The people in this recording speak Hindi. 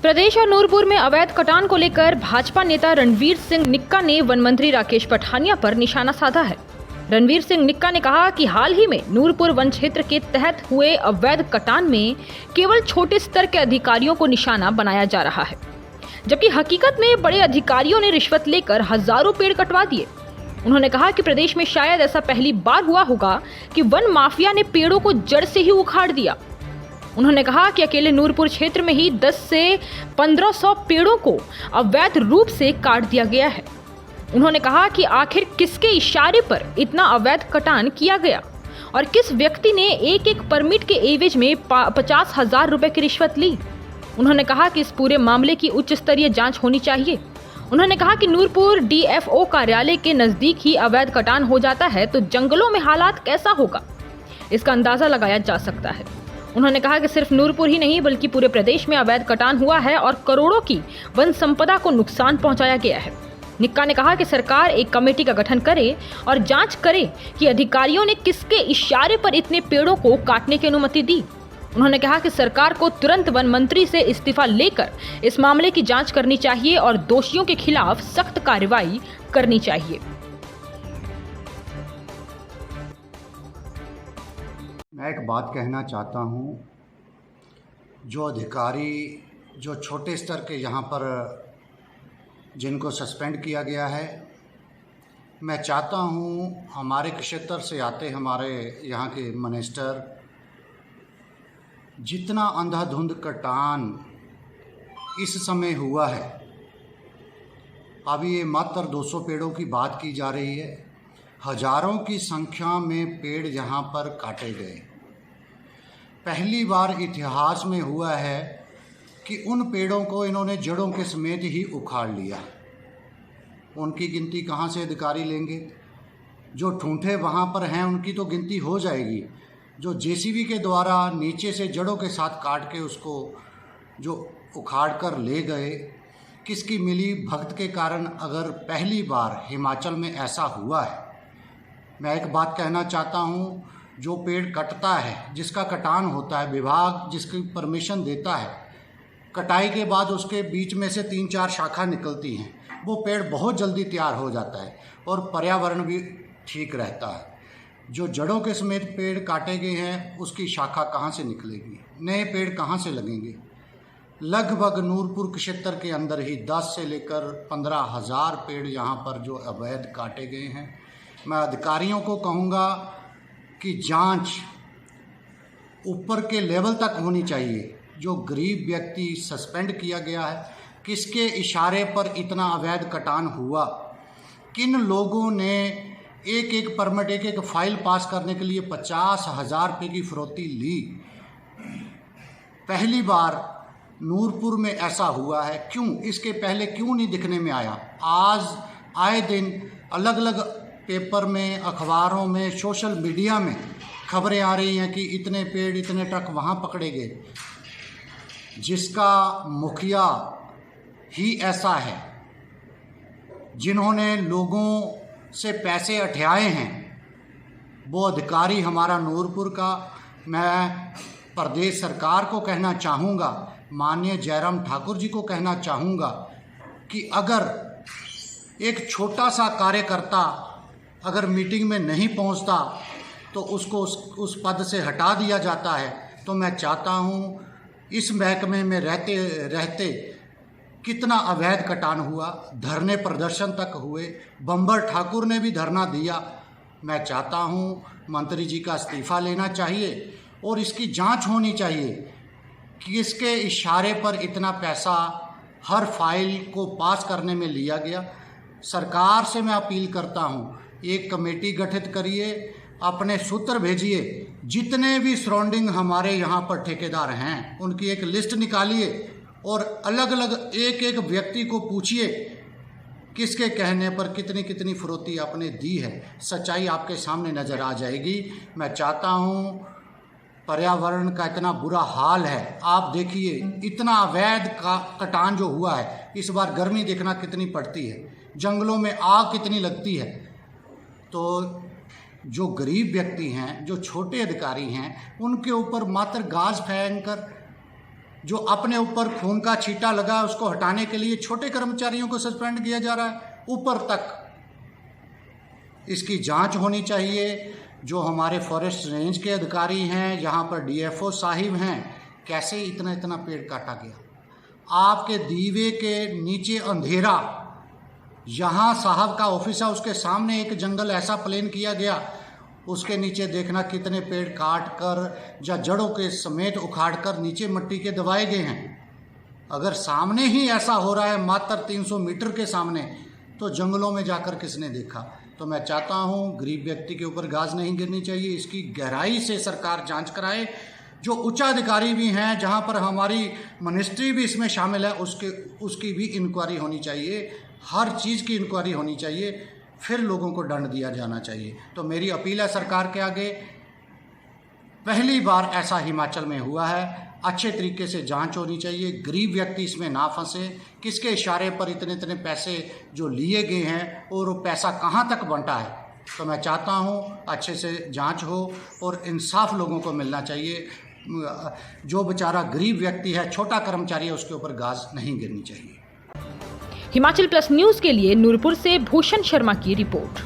प्रदेश और नूरपुर में अवैध कटान को लेकर भाजपा नेता रणवीर सिंह निक्का ने वन मंत्री राकेश पठानिया पर निशाना साधा है। रणवीर सिंह निक्का ने कहा कि हाल ही में नूरपुर वन क्षेत्र के तहत हुए अवैध कटान में केवल छोटे स्तर के अधिकारियों को निशाना बनाया जा रहा है, जबकि हकीकत में बड़े अधिकारियों ने रिश्वत लेकर हजारों पेड़ कटवा दिए। उन्होंने कहा कि प्रदेश में शायद ऐसा पहली बार हुआ होगा कि वन माफिया ने पेड़ों को जड़ से ही उखाड़ दिया। उन्होंने कहा कि अकेले नूरपुर क्षेत्र में ही 10 से 1500 पेड़ों को अवैध रूप से काट दिया गया है। उन्होंने कहा कि आखिर किसके इशारे पर इतना अवैध कटान किया गया और किस व्यक्ति ने एक एक परमिट के एवज में 50,000 रुपए की रिश्वत ली। उन्होंने कहा कि इस पूरे मामले की उच्च स्तरीय जांच होनी चाहिए। उन्होंने कहा कि नूरपुर डीएफओ कार्यालय के नजदीक ही अवैध कटान हो जाता है तो जंगलों में हालात कैसा होगा, इसका अंदाजा लगाया जा सकता है। उन्होंने कहा कि सिर्फ नूरपुर ही नहीं बल्कि पूरे प्रदेश में अवैध कटान हुआ है और करोड़ों की वन संपदा को नुकसान पहुंचाया गया है। निक्का ने कहा कि सरकार एक कमेटी का गठन करे और जांच करे कि अधिकारियों ने किसके इशारे पर इतने पेड़ों को काटने की अनुमति दी। उन्होंने कहा कि सरकार को तुरंत वन मंत्री से इस्तीफा लेकर इस मामले की जांच करनी चाहिए और दोषियों के खिलाफ सख्त कार्रवाई करनी चाहिए। मैं एक बात कहना चाहता हूँ, जो अधिकारी जो छोटे स्तर के यहाँ पर जिनको सस्पेंड किया गया है, मैं चाहता हूँ हमारे क्षेत्र से आते हमारे यहाँ के मिनिस्टर जितना अंधाधुंध कटान इस समय हुआ है, अभी ये मात्र 200 पेड़ों की बात की जा रही है, हजारों की संख्या में पेड़ यहाँ पर काटे गए। पहली बार इतिहास में हुआ है कि उन पेड़ों को इन्होंने जड़ों के समेत ही उखाड़ लिया। उनकी गिनती कहाँ से अधिकारी लेंगे? जो ठूंठे वहाँ पर हैं उनकी तो गिनती हो जाएगी। जो जेसीबी के द्वारा नीचे से जड़ों के साथ काट के उसको जो उखाड़ कर ले गए, किसकी मिली भगत के कारण अगर पहली बार हिमाचल में ऐसा हुआ है। मैं एक बात कहना चाहता हूँ, जो पेड़ कटता है, जिसका कटान होता है, विभाग जिसकी परमिशन देता है, कटाई के बाद उसके बीच में से 3-4 शाखा निकलती हैं, वो पेड़ बहुत जल्दी तैयार हो जाता है और पर्यावरण भी ठीक रहता है। जो जड़ों के समेत पेड़ काटे गए हैं उसकी शाखा कहाँ से निकलेगी, नए पेड़ कहाँ से लगेंगे? लगभग नूरपुर क्षेत्र के अंदर ही 10 से लेकर 15,000 पेड़ यहाँ पर जो अवैध काटे गए हैं। मैं अधिकारियों को कहूँगा कि जांच ऊपर के लेवल तक होनी चाहिए। जो गरीब व्यक्ति सस्पेंड किया गया है, किसके इशारे पर इतना अवैध कटान हुआ, किन लोगों ने एक एक परमिट एक एक फाइल पास करने के लिए 50,000 रुपये की फिरौती ली। पहली बार नूरपुर में ऐसा हुआ है, क्यों? इसके पहले क्यों नहीं दिखने में आया? आज आए दिन अलग अलग पेपर में, अखबारों में, सोशल मीडिया में खबरें आ रही हैं कि इतने पेड़, इतने ट्रक वहाँ पकड़े गए। जिसका मुखिया ही ऐसा है, जिन्होंने लोगों से पैसे अठयाए हैं, वो अधिकारी हमारा नूरपुर का। मैं प्रदेश सरकार को कहना चाहूँगा, माननीय जयराम ठाकुर जी को कहना चाहूँगा कि अगर एक छोटा सा कार्यकर्ता अगर मीटिंग में नहीं पहुंचता तो उसको उस पद से हटा दिया जाता है। तो मैं चाहता हूं, इस महकमे में रहते रहते कितना अवैध कटान हुआ, धरने प्रदर्शन तक हुए, बम्बर ठाकुर ने भी धरना दिया। मैं चाहता हूं मंत्री जी का इस्तीफा लेना चाहिए और इसकी जांच होनी चाहिए कि इसके इशारे पर इतना पैसा हर फाइल को पास करने में लिया गया। सरकार से मैं अपील करता हूं, एक कमेटी गठित करिए, अपने सूत्र भेजिए, जितने भी सराउंडिंग हमारे यहाँ पर ठेकेदार हैं उनकी एक लिस्ट निकालिए और अलग अलग एक एक व्यक्ति को पूछिए किसके कहने पर कितनी कितनी फिरौती आपने दी है। सच्चाई आपके सामने नज़र आ जाएगी। मैं चाहता हूँ, पर्यावरण का इतना बुरा हाल है, आप देखिए इतना अवैध का कटान जो हुआ है। इस बार गर्मी देखना कितनी पड़ती है, जंगलों में आग कितनी लगती है। तो जो गरीब व्यक्ति हैं, जो छोटे अधिकारी हैं, उनके ऊपर मात्र गाज फेंक कर जो अपने ऊपर खून का छींटा लगा है उसको हटाने के लिए छोटे कर्मचारियों को सस्पेंड किया जा रहा है, ऊपर तक इसकी जांच होनी चाहिए। जो हमारे फॉरेस्ट रेंज के अधिकारी हैं, यहाँ पर डीएफओ साहिब हैं, कैसे इतना इतना पेड़ काटा गया? आपके दीवे के नीचे अंधेरा, यहाँ साहब का ऑफिस है, उसके सामने एक जंगल ऐसा प्लेन किया गया, उसके नीचे देखना कितने पेड़ काट कर या जड़ों के समेत उखाड़ कर नीचे मिट्टी के दबाए गए हैं। अगर सामने ही ऐसा हो रहा है, मात्र 300 मीटर के सामने, तो जंगलों में जाकर किसने देखा? तो मैं चाहता हूँ गरीब व्यक्ति के ऊपर गाज नहीं गिरनी चाहिए, इसकी गहराई से सरकार जांच कराए। जो उच्चाधिकारी भी हैं, जहाँ पर हमारी मिनिस्ट्री भी इसमें शामिल है, उसकी भी इंक्वायरी होनी चाहिए, हर चीज़ की इंक्वायरी होनी चाहिए, फिर लोगों को दंड दिया जाना चाहिए। तो मेरी अपील है सरकार के आगे, पहली बार ऐसा हिमाचल में हुआ है, अच्छे तरीके से जांच होनी चाहिए, गरीब व्यक्ति इसमें ना फंसे। किसके इशारे पर इतने इतने पैसे जो लिए गए हैं और वो पैसा कहाँ तक बंटा है? तो मैं चाहता हूँ अच्छे से जांच हो और इंसाफ लोगों को मिलना चाहिए। जो बेचारा गरीब व्यक्ति है, छोटा कर्मचारी है, उसके ऊपर गाज नहीं गिरनी चाहिए। हिमाचल प्लस न्यूज के लिए नूरपुर से भूषण शर्मा की रिपोर्ट।